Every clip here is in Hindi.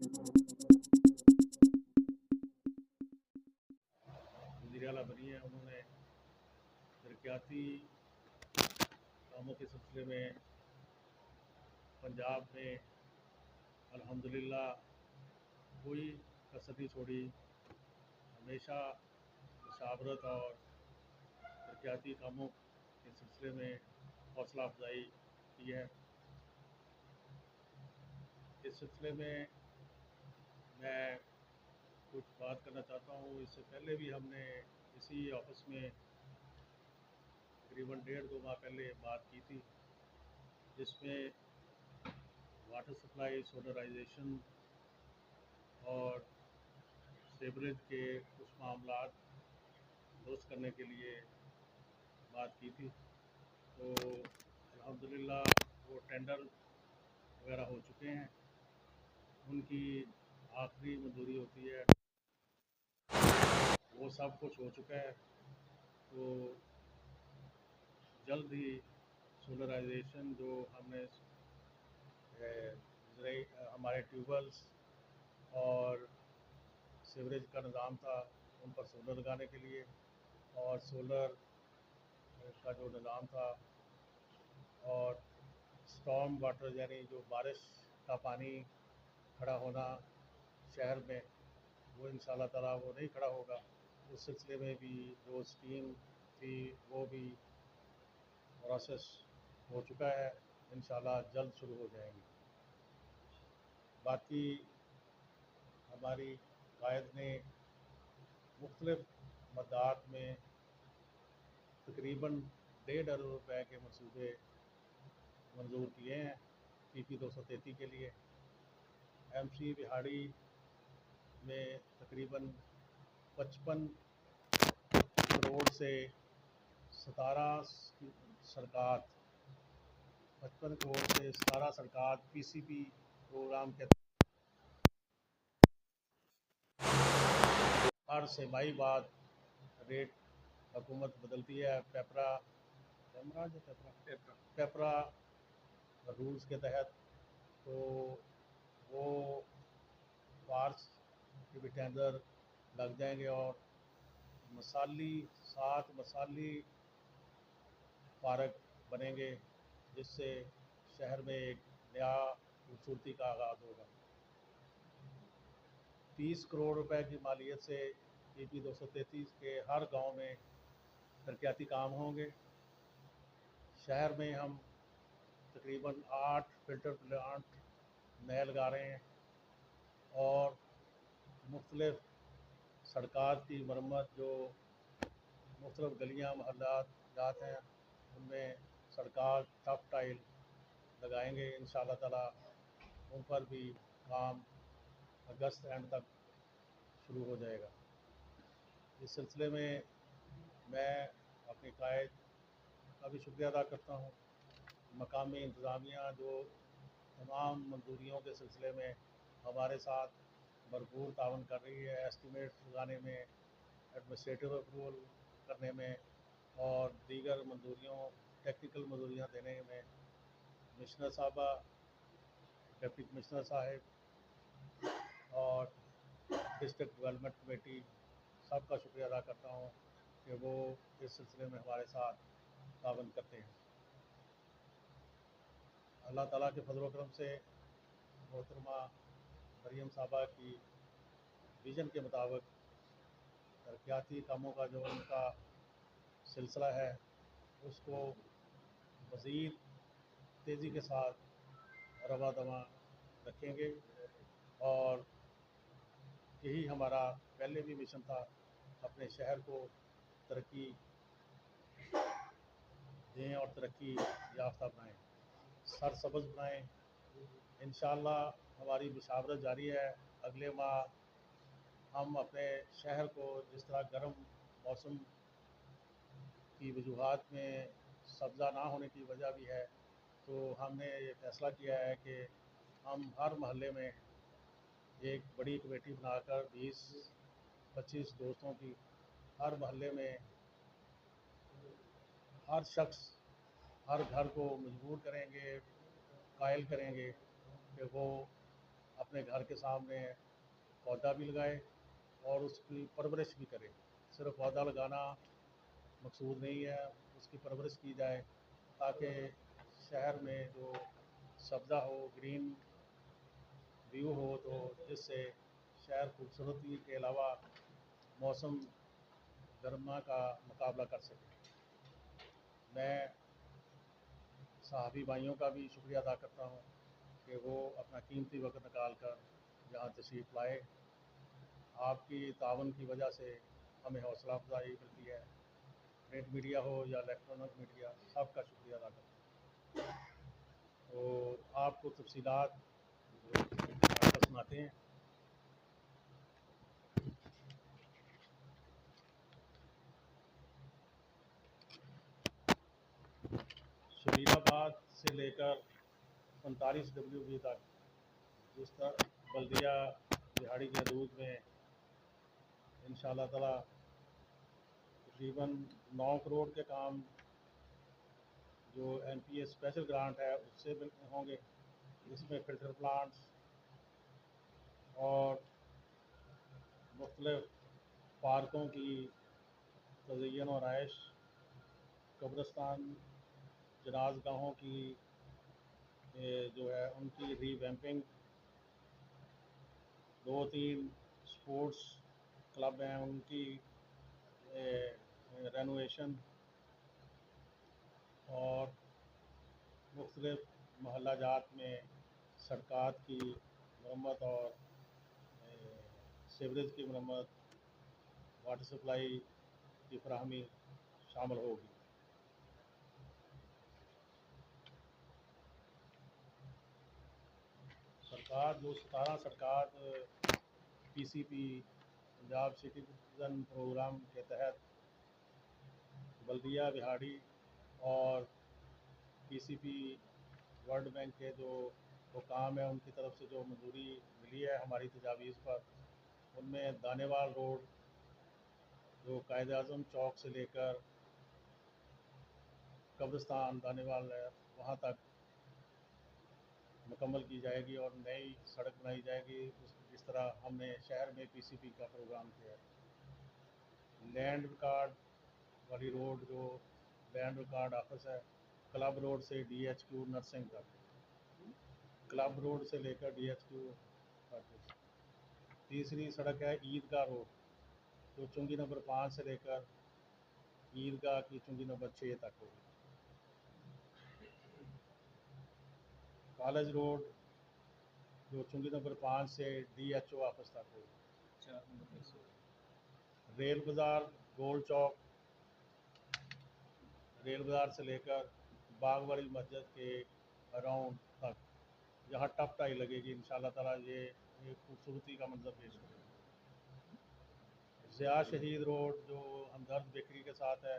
वज़ीर आला बनी है, उन्होंने तरक्याती कामों के सिलसिले में पंजाब में अल्हम्दुलिल्लाह कोई कसर नहीं छोड़ी। हमेशा मुशावरत और तरक्याती कामों के सिलसिले में हौसला अफजाई की है। इस सिलसिले में मैं कुछ बात करना चाहता हूँ। इससे पहले भी हमने इसी ऑफिस में तकरीबन 1.5-2 माह पहले बात की थी, जिसमें वाटर सप्लाई, सोलराइजेशन और सीवरेज के कुछ मामलात दुरुस्त करने के लिए बात की थी। तो अल्हम्दुलिल्लाह वो टेंडर वगैरह हो चुके हैं, उनकी आखिरी मंजूरी होती है, वो सब कुछ हो चुका है। तो जल्द ही सोलराइजेशन जो हमने हमारे ट्यूबवेल्स और सीवरेज का निज़ाम था उन पर सोलर लगाने के लिए, और सोलर का जो निज़ाम था और स्टॉर्म वाटर यानी जो बारिश का पानी खड़ा होना शहर में, वो इंशाल्लाह ताला वो नहीं खड़ा होगा। उस सिलसिले में भी जो स्कीम थी वो भी प्रोसेस हो चुका है, इंशाल्लाह जल्द शुरू हो जाएंगी। बाकी हमारी कायद ने मुख्तलिफ मदात में तकरीबन 1.5 अरब रुपए के मनसूबे मंजूर किए हैं PP 233 के लिए। MC बिहाड़ी में तकरीबन 55 करोड़ से 17 सरकार 55 करोड़ से 17 सरकार PCP प्रोग्राम के हर सेमाई बाद रेट हुकूमत बदलती है पेपरा रूल्स के तहत। तो वो फार्स के भी टेंडर लग जाएंगे और मसाली पार्क बनेंगे, जिससे शहर में एक नया खूबसूरती का आगाज़ होगा। 30 करोड़ रुपए की मालियत से PP 233 के हर गांव में तरक्याती काम होंगे। शहर में हम तकरीबन 8 फिल्टर प्लांट नए लगा रहे हैं और मुख्तलिफ सड़कात की मरम्मत, जो मुख्तलिफ गलियाँ महल्लात हैं उनमें सड़कात टफ टाइल लगाएंगे इंशाल्लाह ताला। उन पर भी काम अगस्त एंड तक शुरू हो जाएगा। इस सिलसिले में मैं अपनी कायद का भी शुक्रिया अदा करता हूँ। मकामी इंतज़ामिया जो तमाम मंजूरियों के सिलसिले में हमारे साथ भरपूर तावन कर रही है, एस्टीमेट लगाने में, एडमिनिस्ट्रेटिव अप्रूवल करने में और दीगर मंजूरियों टेक्निकल मंजूरियाँ देने में। कमिश्नर साहबा, डिप्टी कमिश्नर साहब और डिस्ट्रिक्ट डेवलपमेंट कमेटी सबका शुक्रिया अदा करता हूँ कि वो इस सिलसिले में हमारे साथ तावन करते हैं। अल्लाह ताला के फजल व करम से मोहतरमा मरियम साहबा की विज़न के मुताबिक तरक्याती कामों का जो उनका सिलसिला है उसको मज़ीद तेज़ी के साथ रवा दवा रखेंगे। और यही हमारा पहले भी मिशन था, अपने शहर को तरक्की दें और तरक्की याफ्ता बनाएँ, सरसब्ज़ बनाएँ। इंशाअल्लाह हमारी मुशावरत जारी है। अगले माह हम अपने शहर को जिस तरह गर्म मौसम की वजूहात में सब्ज़ा ना होने की वजह भी है, तो हमने ये फ़ैसला किया है कि हम हर महल्ले में एक बड़ी कमेटी बनाकर 20-25 दोस्तों की हर महल्ले में हर शख्स हर घर को मजबूर करेंगे, कायल करेंगे कि वो अपने घर के सामने पौधा भी लगाए और उसकी परवरिश भी करें। सिर्फ पौधा लगाना मकसूद नहीं है, उसकी परवरिश की जाए ताकि शहर में जो सब्ज़ा हो, ग्रीन व्यू हो, तो जिससे शहर खूबसूरती के अलावा मौसम गर्मा का मुकाबला कर सके। मैं सहाफ़ी भाइयों का भी शुक्रिया अदा करता हूँ कि वो अपना कीमती वक्त निकाल कर यहाँ तशरीफ़ लाए। आपकी तावन की वजह से हमें हौसला अफजाई मिलती है। प्रिंट मीडिया हो या इलेक्ट्रॉनिक मीडिया, सबका शुक्रिया अदा करता हूँ। तो आपको तफसीलात सुनाते हैं। शबीराबाद से लेकर 45 WB तक जिस तरह बल्दिया दिहाड़ी की हदूद में इंशाअल्लाह ताला तकरीबन 9 करोड़ के काम जो NPA स्पेशल ग्रांट है उससे होंगे। इसमें फिल्टर प्लांट्स और मुख्तलिफ पार्कों की तज़य्युन और आयश, कब्रिस्तान, जनाज़गाहों की जो है उनकी रीवैम्पिंग, 2-3 स्पोर्ट्स क्लब हैं उनकी रेनोवेशन और मुख्तलिफ मोहल्ला जात में सड़कात की मरम्मत और सीवरेज की मरम्मत, वाटर सप्लाई की फराहमी शामिल होगी। सरकार जो 17 सड़कात PCP पंजाब सिटीजन प्रोग्राम के तहत बल्दिया दिहाड़ी और PCP वर्ल्ड बैंक के जो काम है उनकी तरफ से जो मंजूरी मिली है हमारी तजावीज़ पर, उनमें दानेवाल रोड जो कायद आज़म चौक से लेकर कब्रिस्तान दानेवाल है वहाँ तक मुकम्मल की जाएगी और नई सड़क बनाई जाएगी जिस तरह हमने शहर में PCP का प्रोग्राम किया है। लैंड रिकॉर्ड वाली रोड जो लैंड रिकॉर्ड ऑफिस है, क्लब रोड से DHQ नर्सिंग तक, क्लब रोड से लेकर DHQ तक। तीसरी सड़क है ईदगाह रोड जो चुंगी नंबर 5 से लेकर ईदगाह की चुंगी नंबर 6 तक होगी। कॉलेज रोड जो चुंगी नंबर 5 से DHO ऑफिस तक होगी। रेल बाज़ार गोल चौक, रेल बाज़ार से लेकर बाग वाली मस्जिद के अराउंड तक जहाँ टफ टाई लगेगी इंशाअल्लाह ताला ये खूबसूरती का मंजर पेश करेगा। ज़िया शहीद रोड जो हमदर्द बेकरी के साथ है,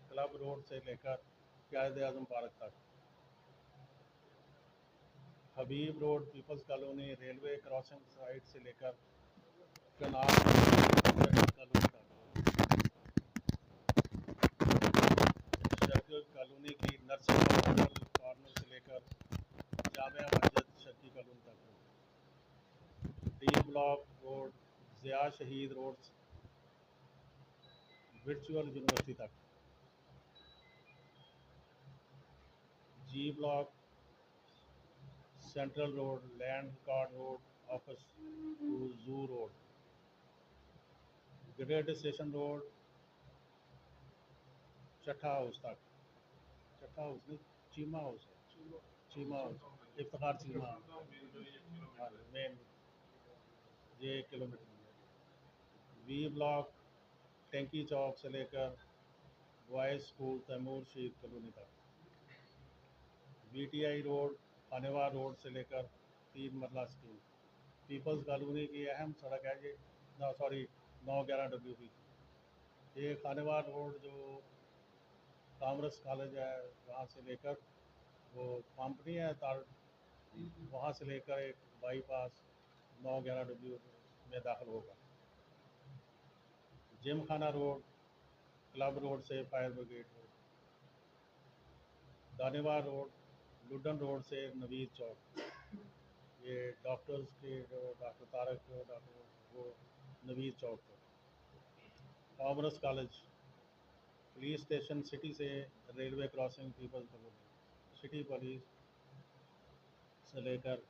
क्लब रोड से लेकर कायद आज़म पार्क तक। Habib road peoples colony railway crossing side से लेकर कनाल कॉलोनी तक। शर्की कॉलोनी की नर्सिंग कॉर्नर से लेकर जामिया मस्जिद शर्की कॉलोनी तक। D block road Zia Shaheed road virtual university तक। G block central road land record road office to zoo road. Grid station road Chattha house तक, चट्ठा हाउस नहीं चीमा हाउस है, चीमा हाउस इफ्तार चीमा मेन ये 1 किलोमीटर। V ब्लॉक टेंकी चौक से लेकर बॉयज़ स्कूल तैमूर शीर कॉलोनी तक। BTI रोड खानेवाल रोड से लेकर 3 मरला स्कूल। पीपल्स कॉलोनी की अहम सड़क है ये, 911 WB। ये खानेवाल रोड जो कॉमर्स कॉलेज है वहाँ से लेकर वो कंपनी है तार, वहाँ से लेकर एक बाईपास 911 WB में दाखिल होगा। Gymkhana road club road से fire brigade road. Danewal road Ludden road से नवीद चौक। ये डॉक्टर्स के जो डॉक्टर तारक डॉक्टर वो नवीद चौक पर, commerce college, police station city से railway crossing peoples colony, city police से लेकर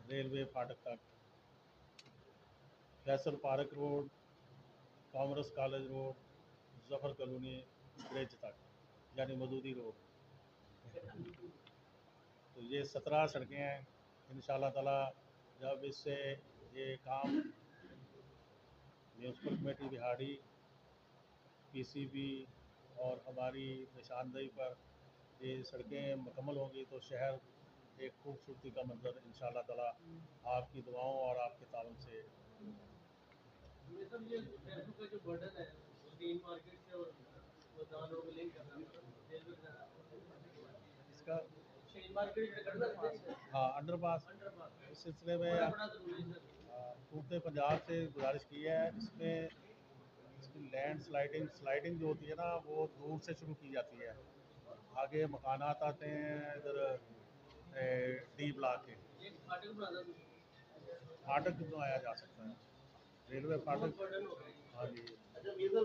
रेलवे फाटक तक, Faisal park road, commerce college road, Zafar colony bridge तक, यानी मदूदी रोड। तो ये 17 सड़कें हैं। इंशाल्लाह ताला जब इससे ये काम म्यूनसिपल कमेटी बिहाड़ी, पीसीबी और हमारी निशानदेही पर ये सड़कें मुकम्मल होंगी तो शहर एक खूबसूरती का मंजर इंशाल्लाह ताला आपकी दुआओं और आपके तावन से। ये सब ये ट्रैफिक का जो बर्डन है वो ग्रीन मार्केट से और वो दान रोड लिंक करना इसका शेन मार्केट करना हाँ अंडरपास अंडरपास इस सिलसिले में बड़ा जरूरी है सर। पूर्ते पंजाब से गुजारिश की है। इसमें इसकी लैंड स्लाइडिंग जो होती है ना वो दूर से शुरू की जाती है, आगे मकानात आते हैं इधर डी ब्लॉक के। एक फाटक बना दो फाटक बनाया जा सकता है, रेलवे बहुत फाटक। बर्डन हो गया हाँ जी, अच्छा ये तो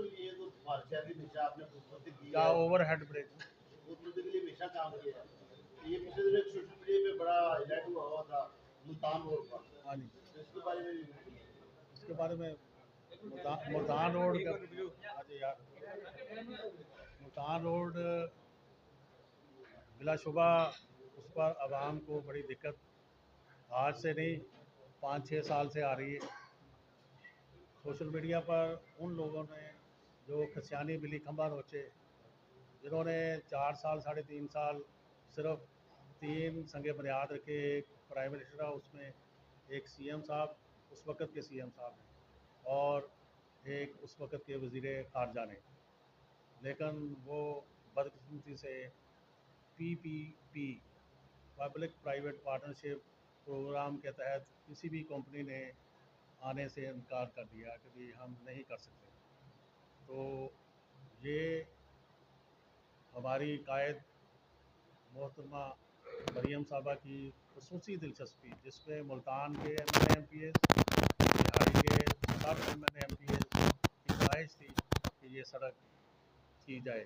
बादशाह की दिशा आपने खूबसूरती की क्या है ओवर हेड ब्रिज। खूबसूरती के लिए हमेशा काम किया है तो ये पिछले दिनों सोशल मीडिया पे बड़ा हाईलाइट हुआ था मुल्तान रोड का हाँ जी, तो इसके बारे में भी इसके बारे में मुल्तान रोड का, हाँ जी यार, मुल्तान रोड बिलाशुबा उस पर आवाम को बड़ी दिक्कत आज से नहीं 5-6 साल से आ रही है। सोशल मीडिया पर उन लोगों ने जो खसियानी बिली खंबा नोचे, जिन्होंने 4 साल 3.5 साल सिर्फ 3 संगे बुनियाद रखे, एक प्राइम मिनिस्टर था उसमें, एक सीएम साहब उस वक़्त के सीएम साहब ने और एक उस वक़्त के वज़ीर ख़ारजा ने, लेकिन वो बदकिस्मती से PPP public private partnership program के तहत किसी भी कंपनी ने आने से इनकार कर दिया कि भाई हम नहीं कर सकते। तो ये हमारी कायद मोहतरमा मरियम साहबा की खसूसी दिलचस्पी, जिसमें मुल्तान के MNA MPs, बिहारी के सब MNA MPs की ख्वाहिश थी कि ये सड़क की जाए।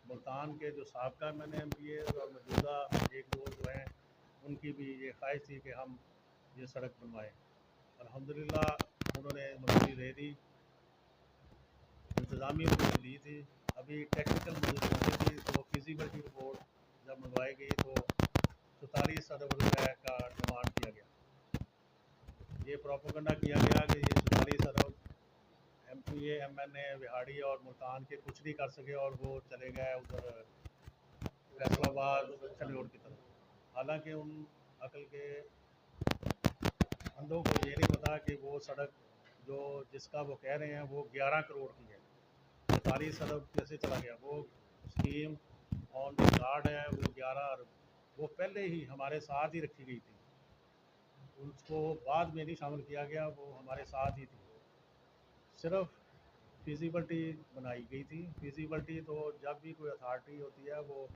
मुल्तान के जो साबका MNA MPs और मौजूदा एक दो जो हैं उनकी भी ये ख्वाहिश थी कि हम ये सड़क बनवाएं। अल्हम्दुलिल्लाह उन्होंने मंजूरी दे दी, इंतज़ामी उन्होंने दी थी। अभी टेक्निकल मंजूरी थी तो फिजिबिलिटी रिपोर्ट जब मंगवाई गई तो 44 अरब रुपए का डिमांड किया गया। ये प्रोपोगंडा किया गया कि ये 44 अरब MPA MNA बिहाड़ी और मुल्तान के कुछ नहीं कर सके और वो चले गए उधर फैसलाबाद चंडीगढ़ की तरफ। हालांकि उन अकल के अंधों को ये नहीं पता कि वो सड़क जो जिसका वो कह रहे हैं वो 11 करोड़ की है। 45 अरब कैसे चला गया? वो स्कीम ऑन द कार्ड है, वो 11 अरब वो पहले ही हमारे साथ ही रखी गई थी, उसको बाद में नहीं शामिल किया गया, वो हमारे साथ ही थी। सिर्फ फिजिबिलिटी बनाई गई थी। फिजिबिलिटी तो जब भी कोई अथॉरिटी होती है वो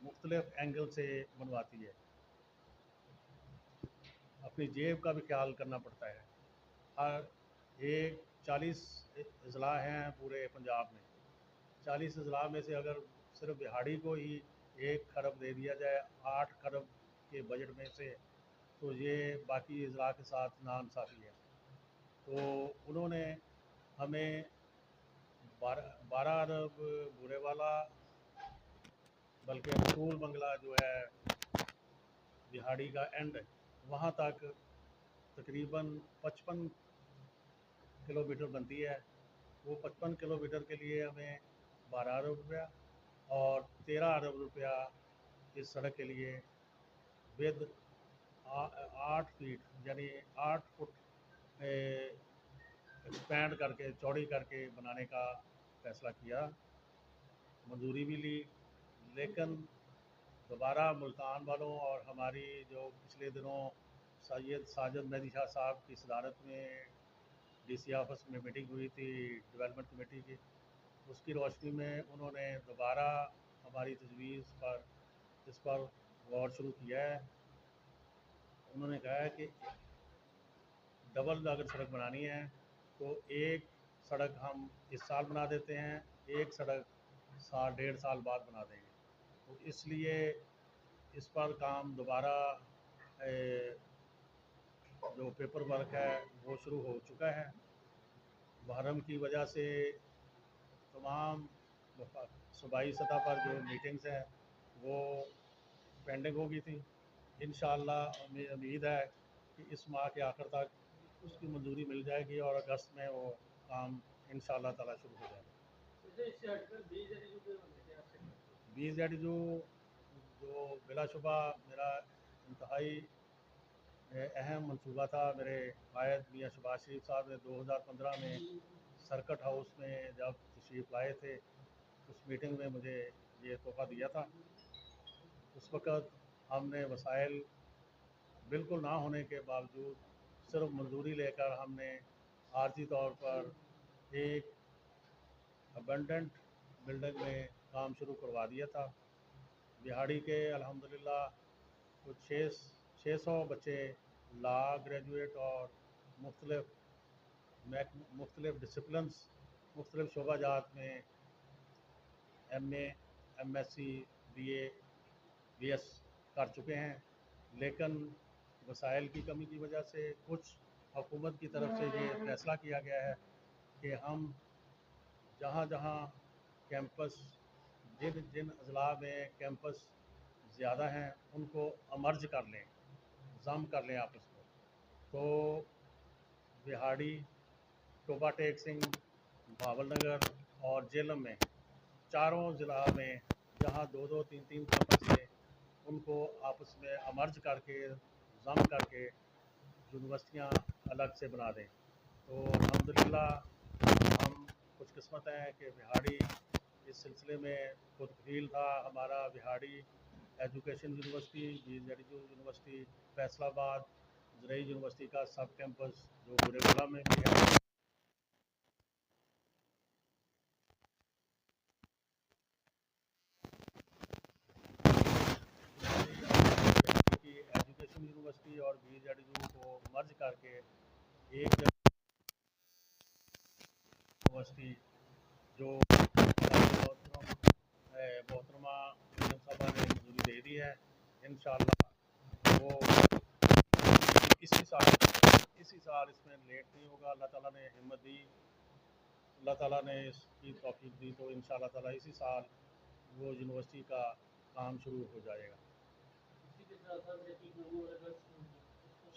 मुख्तलिफ एंगल से बनवाती है, अपनी जेब का भी ख्याल करना पड़ता है। हर एक 40 अजला हैं पूरे पंजाब में, 40 अजला में से अगर सिर्फ दिहाड़ी को ही 1 खरब दे दिया जाए 8 खरब के बजट में से, तो ये बाकी अजला के साथ नाइंसाफ़ी है। तो उन्होंने हमें 12 अरब बुरे वाला, बल्कि रसूल बंगला जो है दिहाड़ी का एंड वहाँ तक तकरीबन 55 किलोमीटर बनती है। वो 55 किलोमीटर के लिए हमें 12 अरब रुपया और 13 अरब रुपया इस सड़क के लिए विद 8 फीट यानी 8 फुट एक्सपैंड करके चौड़ी करके बनाने का फ़ैसला किया, मंजूरी भी ली। लेकिन दोबारा मुल्तान वालों और हमारी जो पिछले दिनों सैयद साजिद मेहदी शाह साहब की सदारत में DC ऑफिस में मीटिंग हुई थी डेवलपमेंट कमेटी की, उसकी रोशनी में उन्होंने दोबारा हमारी तजवीज़ पर इस पर गौर शुरू किया है। उन्होंने कहा है कि डबल अगर सड़क बनानी है तो एक सड़क हम इस साल बना देते हैं, एक सड़क साल 1.5 साल बाद बना देंगे। तो इसलिए इस पर काम दोबारा जो पेपर वर्क है वो शुरू हो चुका है। मुहर्रम की वजह से तमाम सूबाई सतह पर जो मीटिंग्स हैं वो पेंडिंग हो गई थी। इंशाअल्लाह उम्मीद है कि इस माह के आखिर तक उसकी मंजूरी मिल जाएगी और अगस्त में वो काम इंशाअल्लाह ताला शुरू हो जाएगा। BZU जो बिलाशुबा मेरा इंतहाई अहम मनसूबा था। मेरे कायद मियाँ शहबाज शरीफ साहब ने 2015 में सर्किट हाउस में जब तशरीफ़ लाए थे, उस मीटिंग में मुझे ये तोहफ़ा दिया था। उस वक़्त हमने वसाइल बिल्कुल ना होने के बावजूद सिर्फ मंजूरी लेकर हमने आर्जी तौर पर एक अबंडेंट बिल्डिंग में काम शुरू करवा दिया था। बिहाड़ी के अल्हम्दुलिल्लाह कुछ 600 बच्चे लॉ ग्रेजुएट और मुख्तलिफ डिसिप्लिन्स, मुख्तलिफ शोबाजात में MA, MSc, BA, BS कर चुके हैं। लेकिन वसाइल की कमी की वजह से कुछ हुकूमत की तरफ से ये फैसला किया गया है कि हम जहाँ जहाँ कैंपस जिन जिन अजला में कैंपस ज़्यादा हैं उनको अमर्ज कर लें, जम कर लें आपस में। तो बिहाड़ी, टोबा टेक सिंह, भावल नगर और जेलम में चारों ज़िला में जहाँ 2-2, 3-3 कैंपस थे उनको आपस में अमर्ज करके जम करके यूनिवर्सिटियाँ अलग से बना दें। तो अल्हम्दुलिल्लाह हम खुशकिस्मत हैं कि बिहाड़ी इस सिलसिले में खुद कफील था। हमारा बिहाड़ी education university, BZU university, Faisalabad ज़रई यूनिवर्सिटी का सब कैंपस जो बुरेगुला में भी है, की एजुकेशन यूनिवर्सिटी और BZU को मर्ज करके एक यूनिवर्सिटी जो मोहतरमा साहबा ने मंजूरी दे दी है, इंशाअल्लाह वो इसी साल इसमें लेट नहीं होगा। अल्लाह ताला ने हिम्मत दी, अल्लाह ताला ने इसकी तौफीक दी, तो इंशाअल्लाह ताला इसी साल वो यूनिवर्सिटी का काम शुरू हो जाएगा।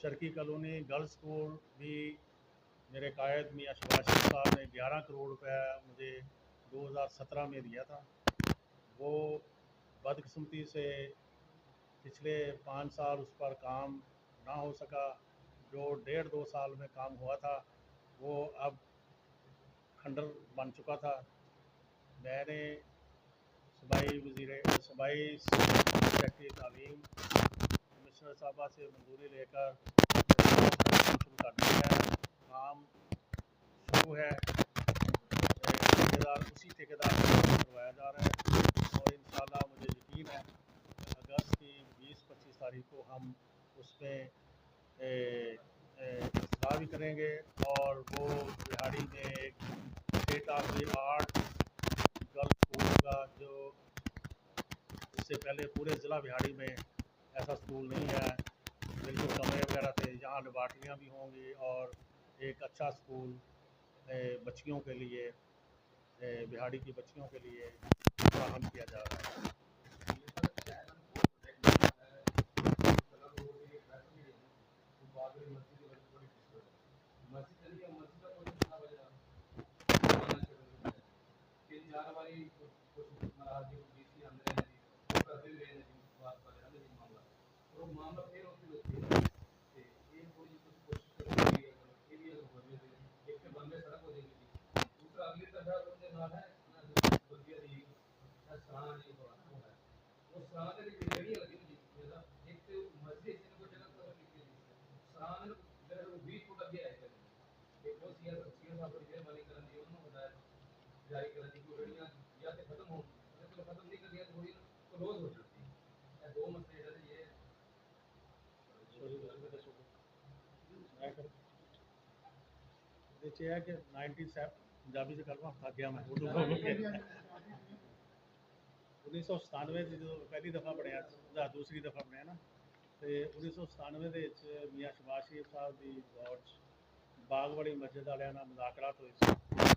शर्की कॉलोनी गर्ल्स स्कूल भी मेरे कायद मियाँ शहबाज शरीफ साहब ने 11 करोड़ रुपए मुझे 2017 में दिया था। वो बदकिस्मती से पिछले 5 साल उस पर काम ना हो सका। जो 1.5-2 साल में काम हुआ था वो अब खंडर बन चुका था। मैंने सूबाई सेक्रेटरी तालीम कमिश्नर साहबा से मंजूरी लेकर शुरू कर दिया है। काम शुरू है, उसी ठेकेदार से करवाया जा रहा है और इंशाअल्लाह मुझे यकीन है अगस्त की 20-25 तारीख को हम उसमें इफ्तिताह भी करेंगे और वो बिहाड़ी में एक state of the art girls school होगा, जो इससे पहले पूरे ज़िला बिहाड़ी में ऐसा स्कूल नहीं है। बिल्कुल कमरे वगैरह थे, यहाँ लेबार्ट्रियाँ भी होंगी और एक अच्छा स्कूल बच्चियों के लिए, बिहाड़ी की बच्चियों के लिए फराहम किया जा रहा है। ਇਹਦੇ 'ਚ ਇਹ ਹੈ ਕਿ 97 ਪੰਜਾਬੀ 'ਚ ਕਰਵਾ ਥੱਕ ਗਿਆ ਮੈਂ ਉਰਦੂ ਬੋਲ ਕੇ 1997 'ਚ ਜਦੋਂ ਪਹਿਲੀ ਦਫਾ ਬਣਿਆ ਜਾਂ ਦੂਸਰੀ ਦਫਾ ਬਣਿਆ ਨਾ ਤੇ 1997 ਦੇ ਵਿੱਚ ਮੀਆਂ ਸ਼ਬਾਜ਼ ਸ਼ਰੀਫ ਸਾਹਿਬ ਦੀ ਦੌਰ 'ਚ ਬਾਗ ਵਾਲੀ ਮਸਜਿਦ ਵਾਲਿਆਂ ਨਾਲ ਮੁਜ਼ਾਕਰਾਤ ਹੋਏ ਸੀ